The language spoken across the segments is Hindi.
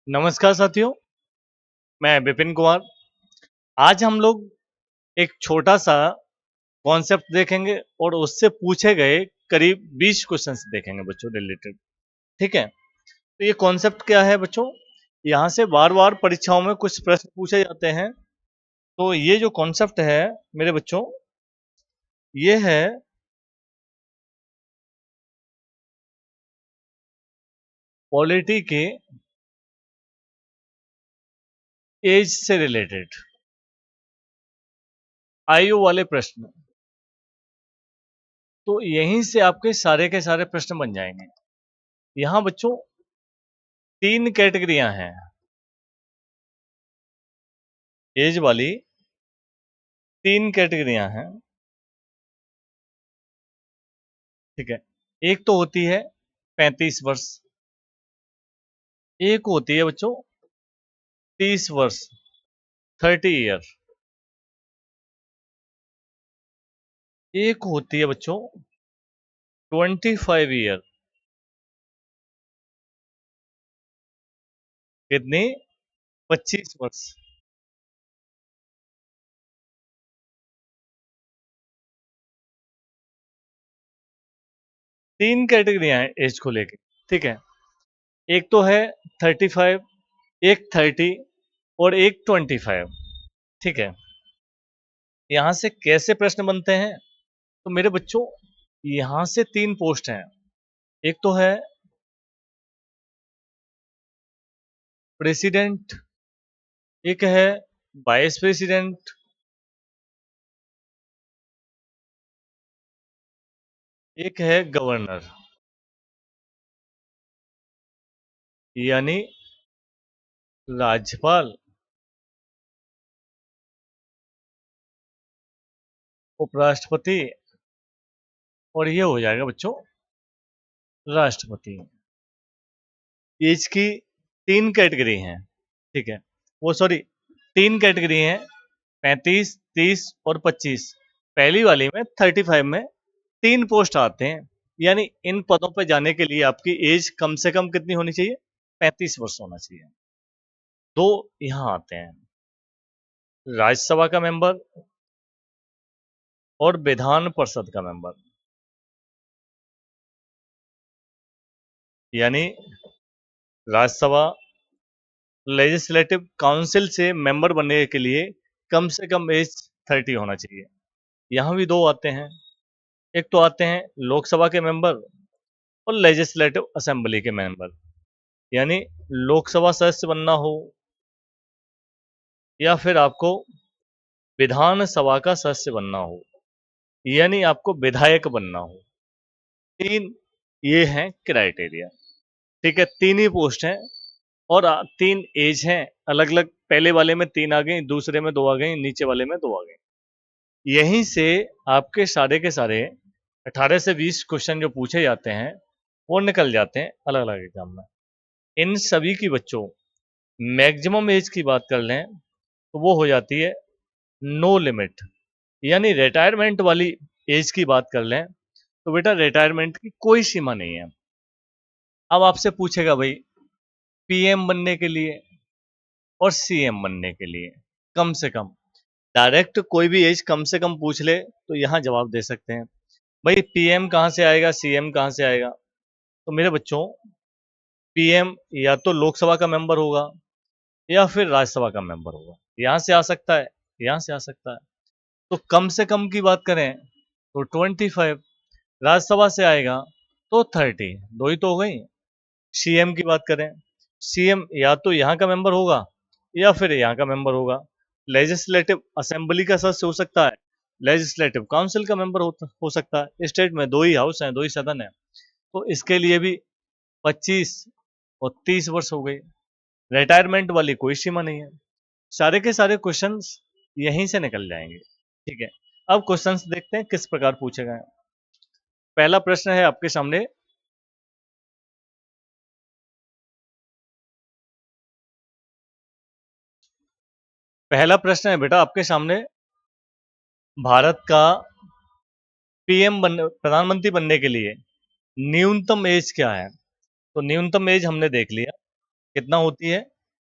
नमस्कार साथियों, मैं विपिन कुमार। आज हम लोग एक छोटा-सा कॉन्सेप्ट देखेंगे और उससे पूछे गए करीब 20 क्वेश्चंस देखेंगे बच्चों रिलेटेड, ठीक है? तो ये कॉन्सेप्ट क्या है बच्चों? यहाँ से बार-बार परीक्षाओं में कुछ प्रश्न पूछे जाते हैं। तो ये जो कॉन्सेप्ट है मेरे बच्चों, ये है पॉलिटी के एज से रिलेटेड आयु वाले प्रश्न। तो यहीं से आपके सारे के सारे प्रश्न बन जाएंगे। यहाँ बच्चों 3 कैटेगरियां हैं एज वाली, 3 कैटेगरियां हैं, ठीक है। एक तो होती है 35 वर्ष, एक होती है बच्चों 30 वर्ष, 30 ईयर, एक होती है बच्चों 25 ईयर। कितनी? 25 वर्ष। तीन कैटेगरियां हैं एज को लेके, ठीक है। एक तो है 35, एक 30 और एक 25, ठीक है। यहां से कैसे प्रश्न बनते हैं? तो मेरे बच्चों यहां से 3 पोस्ट हैं। एक तो है प्रेसिडेंट, एक है वाइस प्रेसिडेंट, एक है गवर्नर, यानी राज्यपाल, उपराष्ट्रपति और ये हो जाएगा बच्चों राष्ट्रपति। एज की 3 कैटेगरी हैं, ठीक है। वो सॉरी 3 कैटेगरी हैं, 35, 30 और 25। पहली वाली में 35 में 3 पोस्ट आते हैं, यानी इन पदों पर जाने के लिए आपकी एज कम से कम कितनी होनी चाहिए? 35 वर्ष होना चाहिए। दो यहाँ आते हैं, राज्यसभा का मेंबर और विधान परिषद का मेंबर, यानी राज्यसभा लेजिस्लेटिव काउंसिल से मेंबर बनने के लिए कम से कम एज 30 होना चाहिए। यहाँ भी दो आते हैं, एक तो आते हैं लोकसभा के मेंबर और लेजिस्लेटिव असेंबली के मेंबर, यानी लोकसभा सदस्य बनना हो या फिर आपको विधानसभा का सदस्य बनना हो, यानी आपको विधायक बनना हो। 3 ये हैं क्राइटेरिया, ठीक है। 3 ही पोस्ट हैं और 3 एज हैं अलग अलग। पहले वाले में 3 आ गई, दूसरे में 2 आ गई, नीचे वाले में 2 आ गई। यहीं से आपके सारे के सारे 18 से 20 क्वेश्चन जो पूछे जाते हैं वो निकल जाते हैं अलग अलग एग्जाम में। इन सभी की बच्चों मैक्सिमम एज की बात कर लें तो वो हो जाती है नो लिमिट, यानी रिटायरमेंट वाली एज की बात कर लें तो बेटा रिटायरमेंट की कोई सीमा नहीं है। अब आपसे पूछेगा भाई पीएम बनने के लिए और सीएम बनने के लिए कम से कम, डायरेक्ट कोई भी एज कम से कम पूछ ले तो यहाँ जवाब दे सकते हैं। भाई पीएम कहाँ से आएगा, सीएम कहाँ से आएगा? तो मेरे बच्चों पीएम या तो लोकसभा का मेंबर होगा या फिर राज्यसभा का मेंबर होगा। यहाँ से आ सकता है, यहाँ से आ सकता है। तो कम से कम की बात करें तो 25, राज्यसभा से आएगा तो 30, दो ही तो हो गई। सीएम की बात करें, सीएम या तो यहाँ का मेंबर होगा या फिर यहाँ का मेंबर होगा। लेजिस्लेटिव असेंबली का सदस्य हो सकता है, लेजिस्लेटिव काउंसिल का मेंबर हो सकता है। स्टेट में 2 ही हाउस हैं, 2 ही सदन है, तो इसके लिए भी 25 और 30 वर्ष हो गए। रिटायरमेंट वाली कोई सीमा नहीं है। सारे के सारे क्वेश्चंस यहीं से निकल जाएंगे, ठीक है। अब क्वेश्चंस देखते हैं किस प्रकार पूछे गए। पहला प्रश्न है आपके सामने, पहला प्रश्न है बेटा आपके सामने, भारत का प्रधानमंत्री बनने के लिए न्यूनतम एज क्या है? तो न्यूनतम एज हमने देख लिया कितना होती है,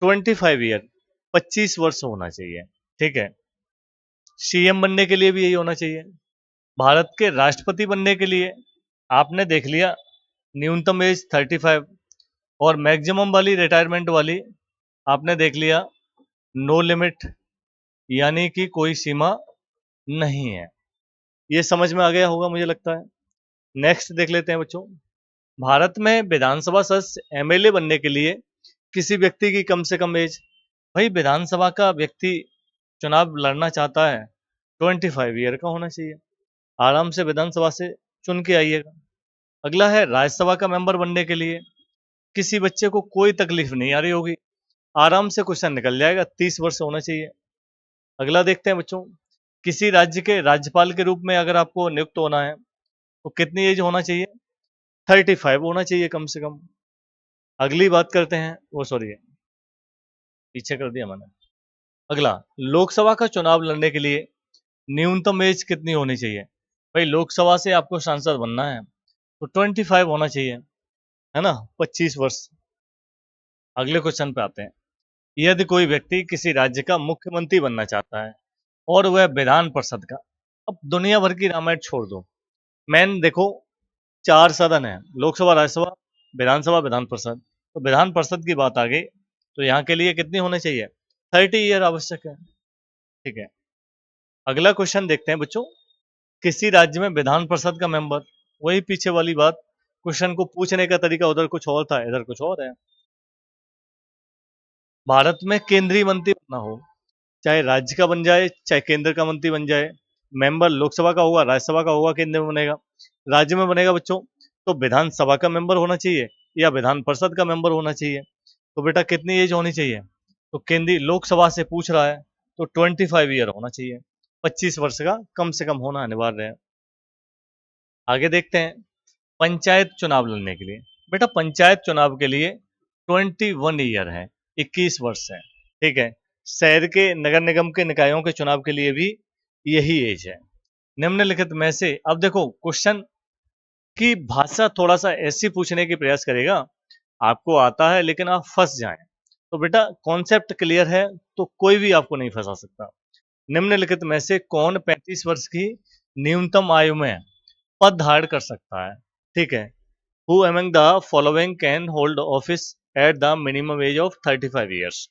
25 ईयर, 25 वर्ष होना चाहिए। ठीक है। सीएम बनने के लिए भी यही होना चाहिए। भारत के राष्ट्रपति बनने के लिए आपने देख लिया न्यूनतम एज 35, और मैक्सिमम वाली रिटायरमेंट वाली आपने देख लिया नो लिमिट, यानी कि कोई सीमा नहीं है। ये समझ में आ गया होगा मुझे लगता है। नेक्स्ट देख लेते हैं बच्चों। भारत में विधानसभा सदस्य एमएलए बनने के लिए किसी व्यक्ति की कम से कम एज, भाई विधानसभा का व्यक्ति चुनाव लड़ना चाहता है 25 ईयर का होना चाहिए। आराम से विधानसभा से चुन के आइएगा। अगला है राज्यसभा का मेंबर बनने के लिए किसी बच्चे को कोई तकलीफ नहीं आ रही होगी, आराम से क्वेश्चन निकल जाएगा, 30 वर्ष होना चाहिए। अगला देखते हैं बच्चों, किसी राज्य के राज्यपाल के रूप में अगर आपको नियुक्त होना है तो कितनी एज होना चाहिए? 35 होना चाहिए कम से कम। अगली बात करते हैं, वो सॉरी पीछे कर दिया मैंने। अगला, लोकसभा का चुनाव लड़ने के लिए न्यूनतम एज कितनी होनी चाहिए? भाई लोकसभा से आपको सांसद बनना है तो 25 होना चाहिए, है ना, 25 वर्ष। अगले क्वेश्चन पे आते हैं। यदि कोई व्यक्ति किसी राज्य का मुख्यमंत्री बनना चाहता है और वह विधान परिषद का, अब दुनिया भर की रामायण छोड़ दो, मेन देखो 4 सदन है, लोकसभा, राज्यसभा, विधानसभा, विधान परिषद। तो विधान परिषद की बात आ गई तो यहाँ के लिए कितनी होने चाहिए? 30 ईयर आवश्यक है। ठीक है। अगला क्वेश्चन देखते हैं बच्चों, किसी राज्य में विधान परिषद का मेंबर, वही पीछे वाली बात, क्वेश्चन को पूछने का तरीका उधर कुछ और था, इधर कुछ और है। भारत में केंद्रीय मंत्री बनना हो, चाहे राज्य का बन जाए चाहे केंद्र का मंत्री बन जाए, मेंबर लोकसभा का होगा, राज्यसभा का होगा, केंद्र में बनेगा, राज्य में बनेगा बच्चों, तो विधानसभा का मेंबर होना चाहिए या विधान परिषद का मेंबर होना चाहिए। तो बेटा कितनी एज होनी चाहिए? तो केंद्रीय लोकसभा से पूछ रहा है तो 25 ईयर होना चाहिए, 25 वर्ष का कम से कम होना अनिवार्य है। आगे देखते हैं, पंचायत चुनाव लड़ने के लिए, बेटा पंचायत चुनाव के लिए 21 ईयर है, 21 वर्ष है। ठीक है। शहर के नगर निगम के निकायों के चुनाव के लिए भी यही एज है। निम्नलिखित में से, अब देखो क्वेश्चन की भाषा थोड़ा सा ऐसी पूछने की प्रयास करेगा, आपको आता है लेकिन आप फंस जाएं, तो बेटा कॉन्सेप्ट क्लियर है तो कोई भी आपको नहीं फंसा सकता। निम्नलिखित में से कौन 35 वर्ष की न्यूनतम आयु में पद धारण कर सकता है? ठीक है। Who among the following can hold office at the minimum age of 35 years?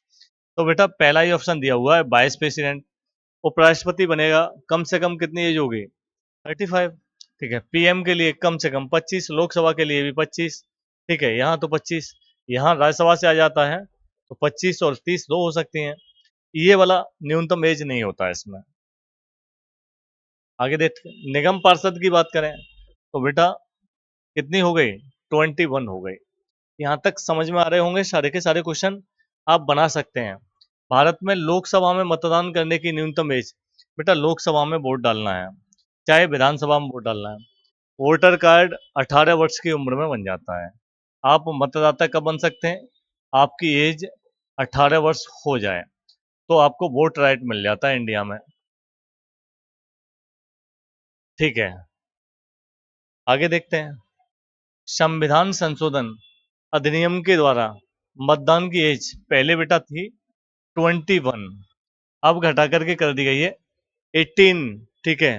तो बेटा पहला ही ऑप्शन दिया हुआ है वाइस प्रेसिडेंट, उपराष्ट्रपति बनेगा, कम से कम कितनी एज होगी? 35। ठीक है। पीएम के लिए कम से कम 25, लोकसभा के लिए भी 25। ठीक है, यहाँ तो 25, यहाँ राज्यसभा से आ जाता है तो 25 और 30 दो हो सकती हैं, ये वाला न्यूनतम एज नहीं होता है इसमें। आगे देखते हैं, निगम पार्षद की बात करें तो बेटा कितनी हो गई? 21 हो गई। यहाँ तक समझ में आ रहे होंगे, सारे के सारे क्वेश्चन आप बना सकते हैं। भारत में लोकसभा में मतदान करने की न्यूनतम एज, बेटा लोकसभा में वोट डालना है चाहे विधानसभा में वोट डालना है, वोटर कार्ड 18 वर्ष की उम्र में बन जाता है। आप मतदाता कब बन सकते हैं? आपकी एज 18 वर्ष हो जाए तो आपको वोट राइट मिल जाता है इंडिया में। ठीक है। आगे देखते हैं, संविधान संशोधन अधिनियम के द्वारा मतदान की एज पहले बेटा थी 21, अब घटा करके कर दी गई है 18। ठीक है।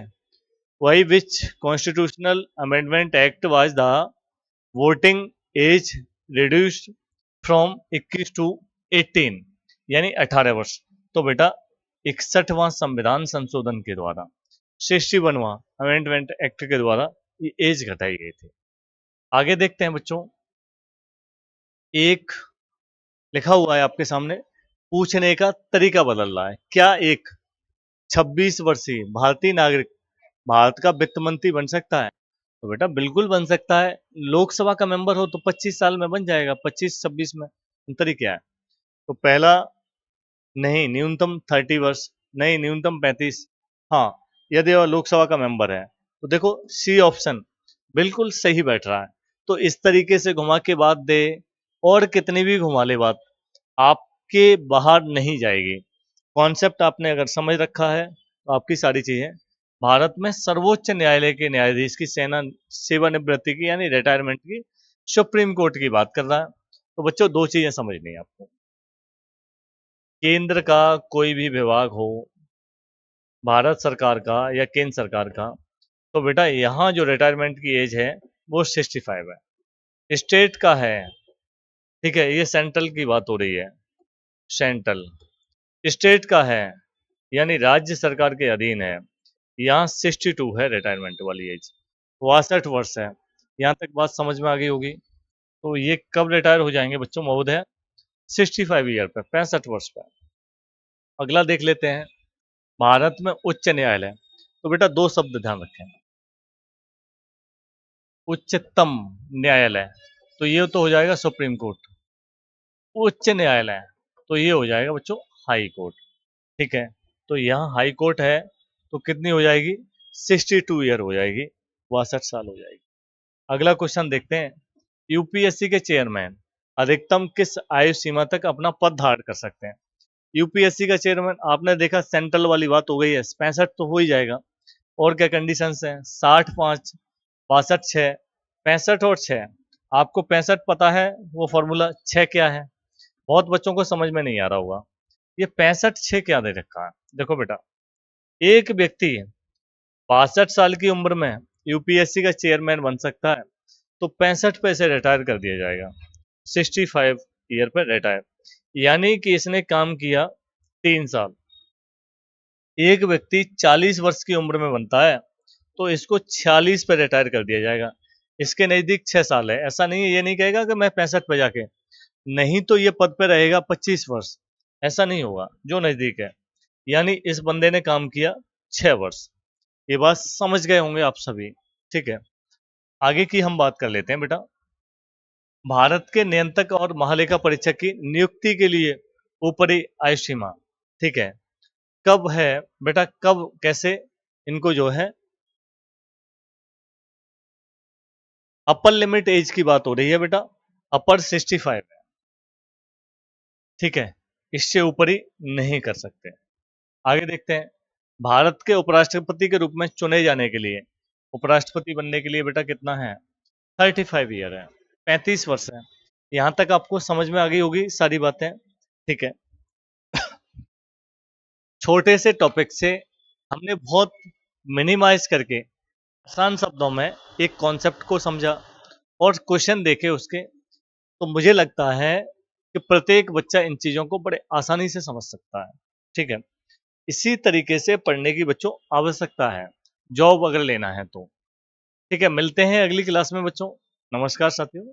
वही which constitutional amendment act was the voting age reduced from 21 to 18, यानी 18 वर्ष। तो बेटा 61वां संविधान संशोधन के द्वारा, 61वां अमेंडमेंट एक्ट के द्वारा ये एज घटाई गई थी। आगे देखते हैं बच्चों, एक लिखा हुआ है आपके सामने, पूछने का तरीका बदल रहा है। क्या एक 26 वर्षीय भारतीय नागरिक भारत का वित्त मंत्री बन सकता है? तो बेटा बिल्कुल बन सकता है। लोकसभा का मेंबर हो तो 25 साल में बन जाएगा, 25-26 में, अंतर ही क्या है? तो पहला नहीं, न्यूनतम 30 वर्ष, नहीं न्यूनतम 35। हाँ, यदि वह लोकसभा का मेंबर है तो देखो सी ऑप्शन बिल्कुल सही बैठ रहा है। तो इस तरीके से घुमा के बात दे और कितनी भी घुमा ले बात, आपके बाहर नहीं जाएगी। कॉन्सेप्ट आपने अगर समझ रखा है तो आपकी सारी चीजें। भारत में सर्वोच्च न्यायालय के न्यायाधीश की सेवानिवृत्ति की यानी रिटायरमेंट की सुप्रीम कोर्ट की बात कर रहा है। तो बच्चों दो चीजें समझनी है आपको। केंद्र का कोई भी विभाग हो, भारत सरकार का या केंद्र सरकार का, तो बेटा यहाँ जो रिटायरमेंट की एज है वो 65 है। स्टेट का है, ठीक है, ये सेंट्रल की बात हो रही है, सेंट्रल। स्टेट का है यानी राज्य सरकार के अधीन है, यहाँ 62 है रिटायरमेंट वाली एज, 62 वर्ष है। यहाँ तक बात समझ में आ गई होगी। तो ये कब रिटायर हो जाएंगे बच्चों महोदय? 65 ईयर पे, 65 वर्ष पे। अगला देख लेते हैं, भारत में उच्च न्यायालय। तो बेटा दो शब्द ध्यान रखें, उच्चतम न्यायालय, तो ये तो हो जाएगा सुप्रीम कोर्ट। उच्च न्यायालय तो ये हो जाएगा बच्चों हाई कोर्ट, ठीक है। तो यहाँ हाई कोर्ट है तो कितनी हो जाएगी? 62 ईयर हो जाएगी, 62 साल हो जाएगी। अगला क्वेश्चन देखते हैं, यूपीएससी के चेयरमैन अधिकतम किस आयु सीमा तक अपना पद धारण कर सकते हैं? यूपीएससी का चेयरमैन आपने देखा, सेंट्रल वाली बात हो गई है, 65 तो हो ही जाएगा। और क्या कंडीशंस हैं? 60, 5, 62, 6, 65 और 6। आपको 65 पता है, वो फॉर्मूला 6 क्या है? बहुत बच्चों को समझ में नहीं आ रहा होगा। ये 65 6 क्या दे रखा है? देखो बेटा, एक व्यक्ति 62 साल की उम्र में यूपीएससी का चेयरमैन बन सकता है, तो 65 पे इसे रिटायर कर दिया जाएगा, 65 ईयर पे रिटायर, यानी कि इसने काम किया 3 साल। एक व्यक्ति 40 वर्ष की उम्र में बनता है तो इसको 46 पे रिटायर कर दिया जाएगा। इसके नज़दीक 6 साल है, ऐसा नहीं है, ये नहीं कहेगा कि मैं 65 पे जाके, नहीं तो ये पद पे रहेगा 25 वर्ष, ऐसा नहीं होगा, जो नज़दीक है। यानी इस बंदे ने काम किया 6 वर्ष। ये बात समझ गए होंगे आप सभी, ठीक है। आगे की हम बात कर लेते हैं बेटा, भारत के नियंत्रक और महालेखा परीक्षक की नियुक्ति के लिए ऊपरी आयु सीमा, ठीक है, कब है बेटा? कब, कैसे इनको जो है अपर लिमिट एज की बात हो रही है बेटा, अपर 65 है, ठीक है, इससे ऊपर ही नहीं कर सकते। आगे देखते हैं, भारत के उपराष्ट्रपति के रूप में चुने जाने के लिए, उपराष्ट्रपति बनने के लिए बेटा कितना है? 35 ईयर है, 35 वर्ष है। यहाँ तक आपको समझ में आ गई होगी सारी बातें, ठीक है। छोटे से टॉपिक से हमने बहुत मिनिमाइज करके आसान शब्दों में एक कॉन्सेप्ट को समझा और क्वेश्चन देखे उसके, तो मुझे लगता है कि प्रत्येक बच्चा इन चीज़ों को बड़े आसानी से समझ सकता है, ठीक है। इसी तरीके से पढ़ने की बच्चों आवश्यकता है, जॉब अगर लेना है तो, ठीक है। मिलते हैं अगली क्लास में बच्चों। नमस्कार साथियों।